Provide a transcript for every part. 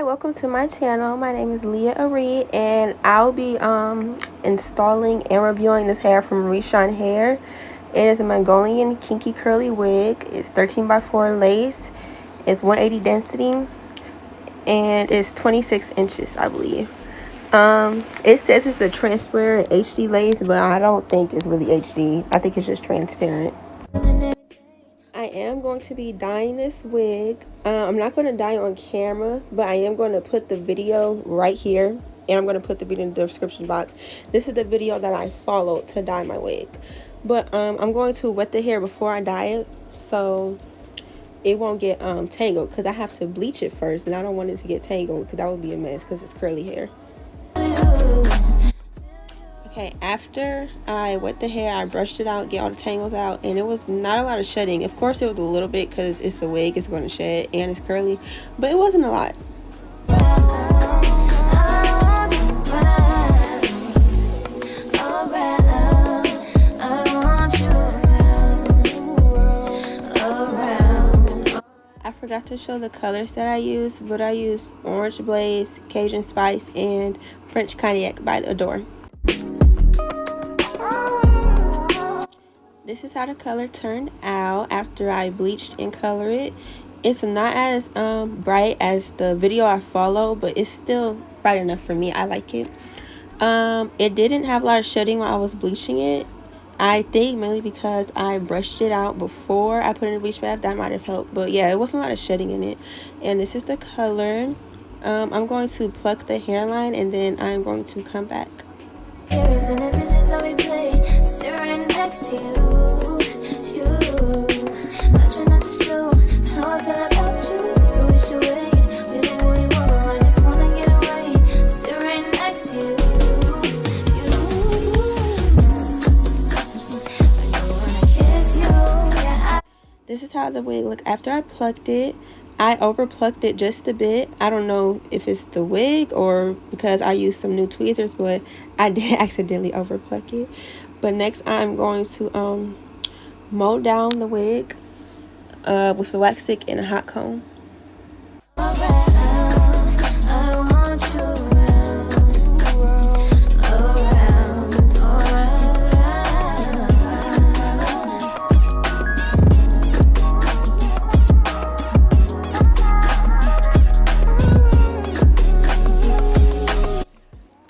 welcome to my channel. My name is Leah Areed, and I'll be installing and reviewing this hair from Reshine hair. It is a Mongolian kinky curly wig. It's 13x4 lace. It's 180 density, and it's 26 inches, I believe. It says it's a transparent HD lace, but I don't think it's really HD. I think it's just transparent. I am going to be dyeing this wig. I'm not going to dye it on camera, but I am going to put the video right here, and I'm going to put the video in the description box. This is the video that I followed to dye my wig. But I'm going to wet the hair before I dye it, so it won't get tangled, because I have to bleach it first, and I don't want it to get tangled, because that would be a mess, because it's curly hair. Okay, after I wet the hair, I brushed it out, get all the tangles out, and it was not a lot of shedding. Of course, it was a little bit because it's a wig, it's going to shed, and it's curly, but it wasn't a lot. I forgot to show the colors that I used, but I used Orange Blaze, Cajun Spice, and French Cognac by Adore. This is how the color turned out after I bleached and colored it. It's not as bright as the video I follow, but it's still bright enough for me. I like it. It didn't have a lot of shedding while I was bleaching it. I think mainly because I brushed it out before I put it in the bleach bath. That might have helped, but yeah, it wasn't a lot of shedding in it. And this is the color. I'm going to pluck the hairline, and then I'm going to come back. This is how the wig looked after I plucked it. I over plucked it just a bit. I don't know if it's the wig or because I used some new tweezers, but I did accidentally over pluck it. But next I'm going to mold down the wig with the wax stick and a hot comb.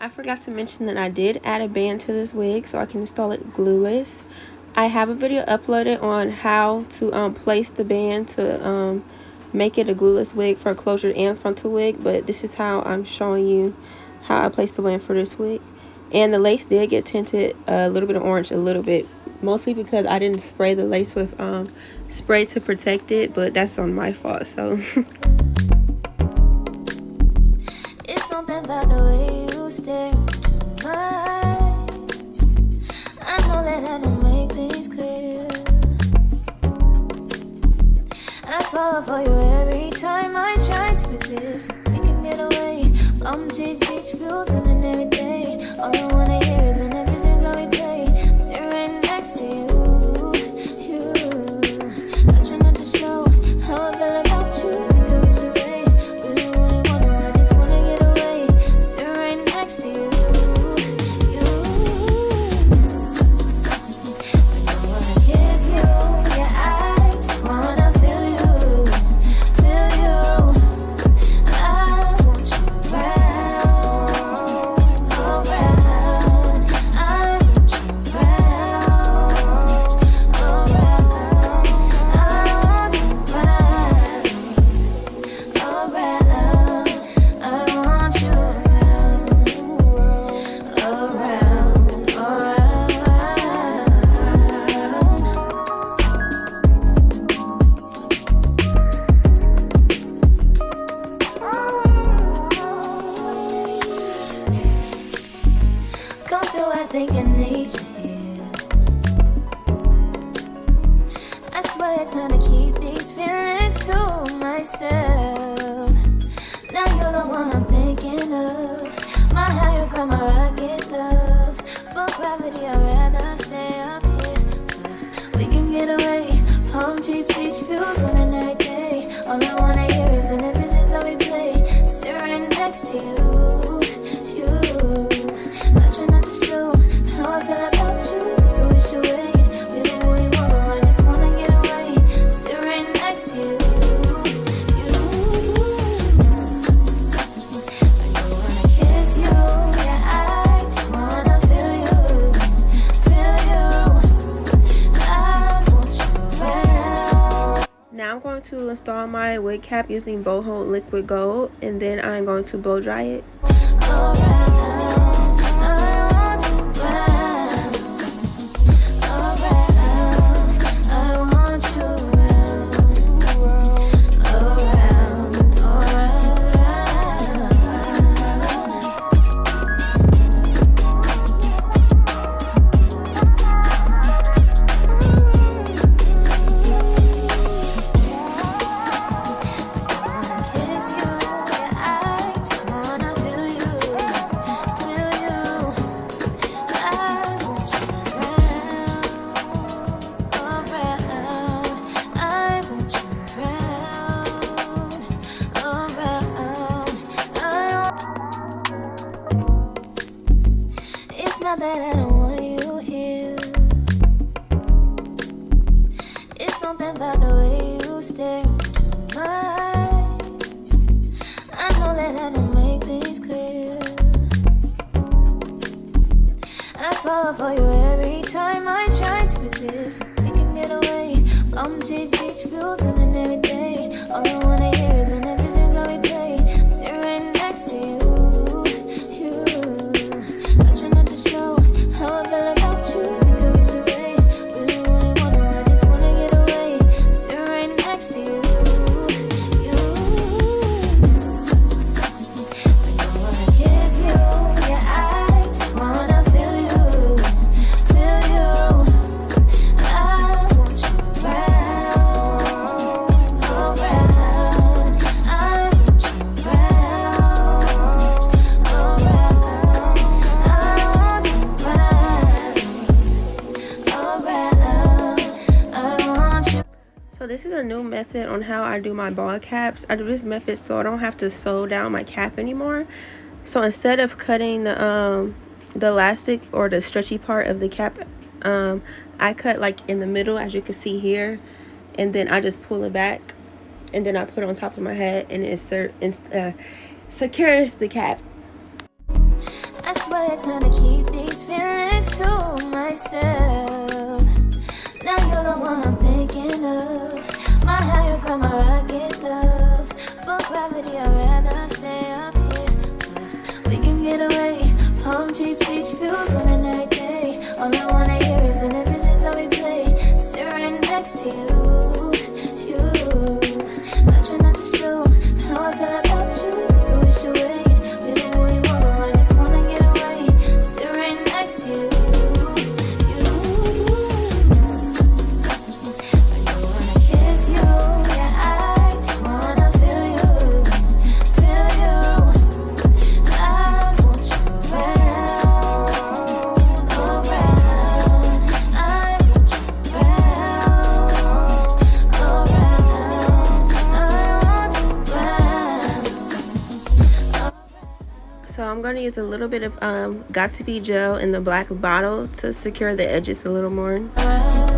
I forgot to mention that I did add a band to this wig so I can install it glueless. I have a video uploaded on how to place the band to make it a glueless wig for a closure and frontal wig, but this is how I'm showing you how I placed the band for this wig. And the lace did get tinted a little bit of orange, a little bit, mostly because I didn't spray the lace with spray to protect it, but that's on my fault. So it's something about the way you stare into my eyes. I know that I don't make things clear. I fall for you every time I try to resist. We can get away, come chase beach views and then every day. All I wanna hear is an ever since I replay. Sit right next to you. I try not to show how I feel about you. Think I wish away. Really wanna, I just wanna get away. Sit right next to you. I don't wanna kiss you. Yeah, I just wanna feel you. Feel you. I want you around, around. I want you around, around. I want you around, around. I want you around, come through, I think I need you here. I swear it's time to keep these feelings to myself. Now you're the one I'm thinking of. My higher ground, my rocket love. For gravity, I'd rather stay up here. We can get away, palm trees, beach views on a night day. All I wanna hear is an ever since I replay. Sit right to install my wig cap using boho liquid gold, and then I'm going to blow dry it. Not that I don't want you here. It's something about the way you stare into my eyes. I know that I don't make things clear. I fall for you every time I try to resist. We can get away, come chase beach views and then every day. All I wanna hear is an visions I replay. Sit right next to you. How I feel about you, think I wish away. Really wanna, I just wanna get away. Sit right next to you, I don't wanna kiss you, yeah, I just wanna feel you. I want you around, around. I want you around. So this is a new method on how I do my ball caps. I do this method so I don't have to sew down my cap anymore. So instead of cutting the elastic or the stretchy part of the cap, I cut like in the middle, as you can see here, and then I just pull it back, and then I put it on top of my head, and it secures the cap. I swear it's time to keep these feelings to myself. Now you're the one I'm thinking of. My higher girl, my rocket love. For gravity, I'd rather stay up here. We can get away, palm trees, beach views on a night day. All I wanna hear is an visions I replay. Sit right next to you. I try not to show how I feel about you. Think I wish away. Really wanna, I just wanna get away. Sit right next to you. So I'm going to use a little bit of Gossipy gel in the black bottle to secure the edges a little more. Around.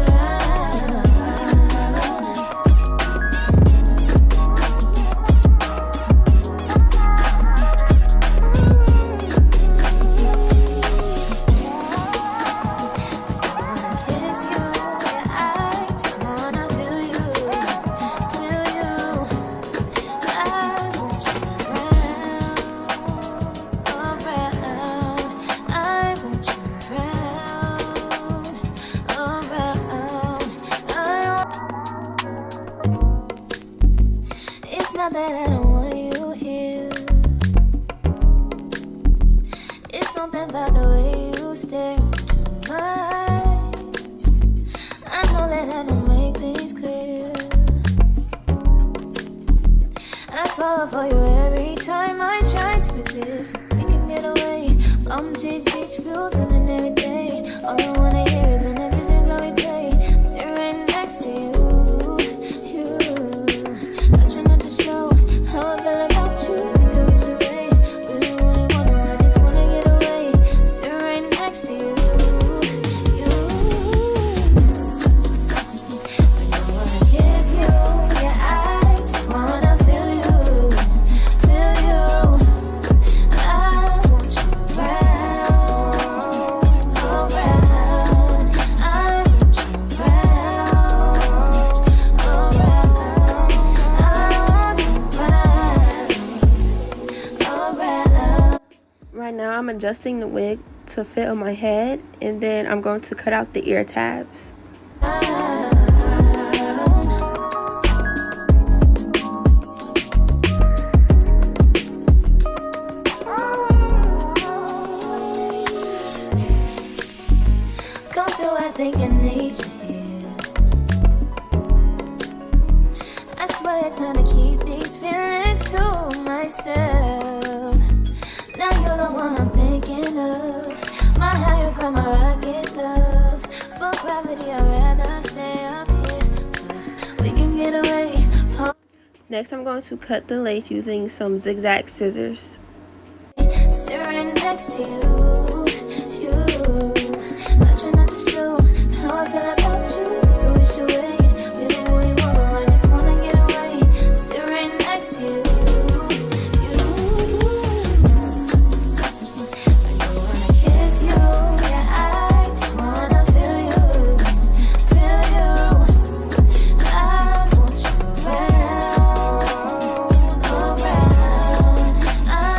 adjusting the wig to fit on my head, and then I'm going to cut out the ear tabs. Think I need you here. I swear it's time to keep these feelings to myself. Now you're the one I'm thinking of. My higher ground, my rocket love. For gravity, I'd rather stay up here. We can get away. Next, I'm going to cut the lace using some zigzag scissors. Sitting next to you, not trying not to show how I feel about you. You wish away, really only want to. I just wanna get away. Sit right next to you. I don't wanna kiss you. Yeah, I just wanna feel you. I want you around. I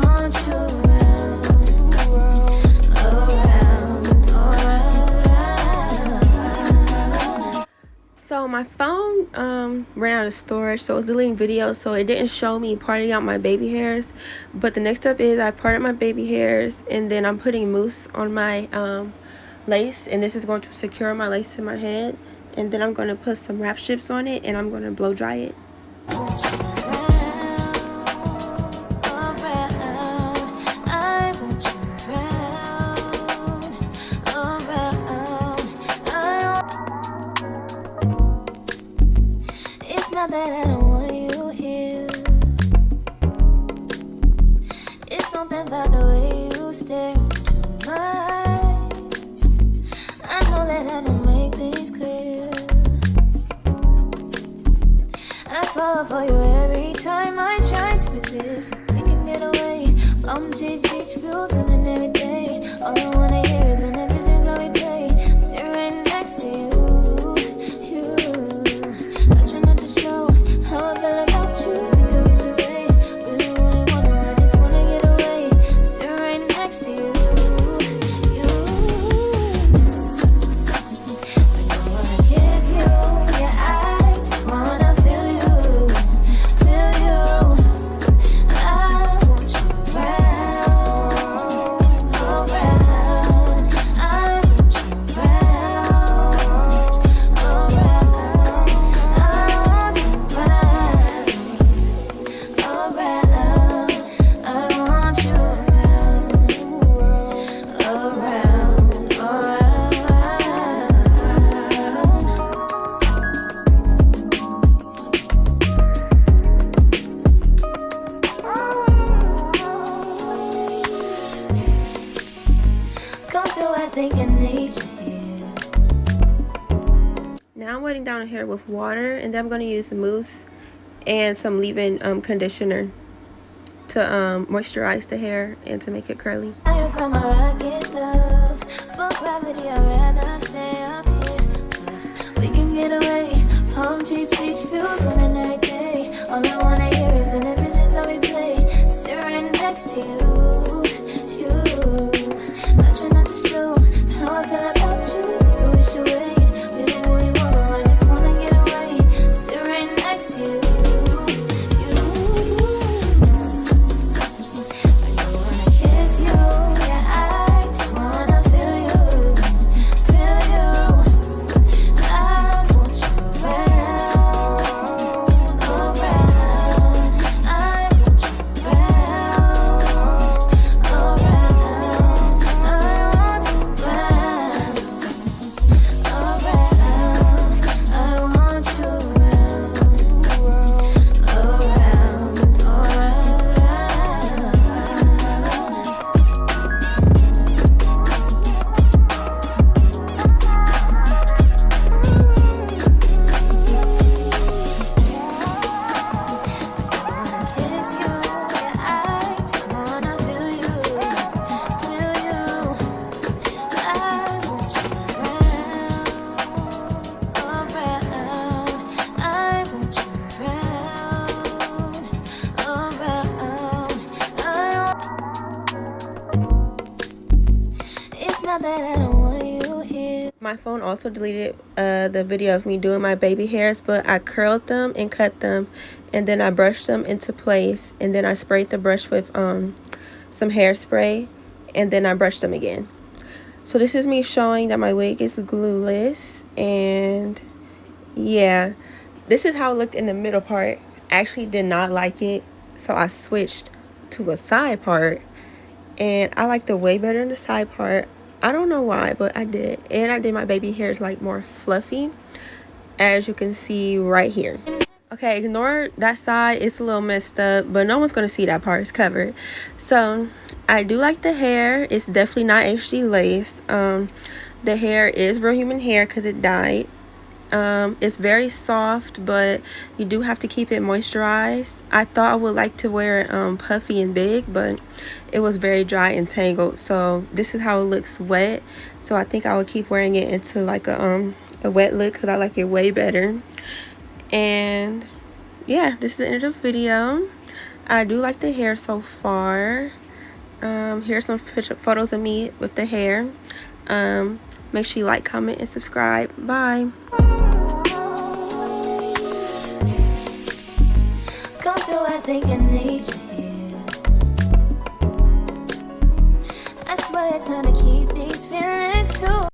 want you So my phone ran out of storage, so it was deleting videos, so it didn't show me parting out my baby hairs. But the next step is I parted my baby hairs, and then I'm putting mousse on my lace, and this is going to secure my lace to my head. And then I'm going to put some wrap strips on it, and I'm going to blow dry it. That I don't want you here. It's something about the way you stare into my eyes. I know that I don't make things clear. I fall for you every time I try to resist. We can get away. Chase beach views and every day. All I wanna hear is an visions that we play. Sit right next to you. Now I'm wetting down the hair with water, and then I'm going to use the mousse and some leave-in conditioner to moisturize the hair and to make it curly. We can get away. Palm trees, beach views on the night day. All I wanna hear is an visions that we play. Sit right next to you. Not trying not to show how I feel about you. You wish away. Really only want to. I just wanna get away. Sit right next to you. I don't wanna kiss you. Yeah, I just wanna feel you. I want you around. My phone also deleted the video of me doing my baby hairs, but I curled them and cut them, and then I brushed them into place, and then I sprayed the brush with some hairspray, and then I brushed them again. So this is me showing that my wig is glueless, and yeah, this is how it looked in the middle part. I actually did not like it, so I switched to a side part, and I liked it way better in the side part. I don't know why, but I did. And I did my baby hairs like more fluffy, as you can see right here. Okay, ignore that side, it's a little messed up, but no one's gonna see that part, it's covered. So I do like the hair. It's definitely not HD laced. The hair is real human hair because it dyed. It's very soft, but you do have to keep it moisturized. I thought I would like to wear it puffy and big, but it was very dry and tangled. So this is how it looks wet. So I think I would keep wearing it into like a wet look because I like it way better. And yeah, this is the end of the video. I do like the hair so far. Here's some photos of me with the hair. Make sure you like, comment, and subscribe. Bye. Come through, I think I need you.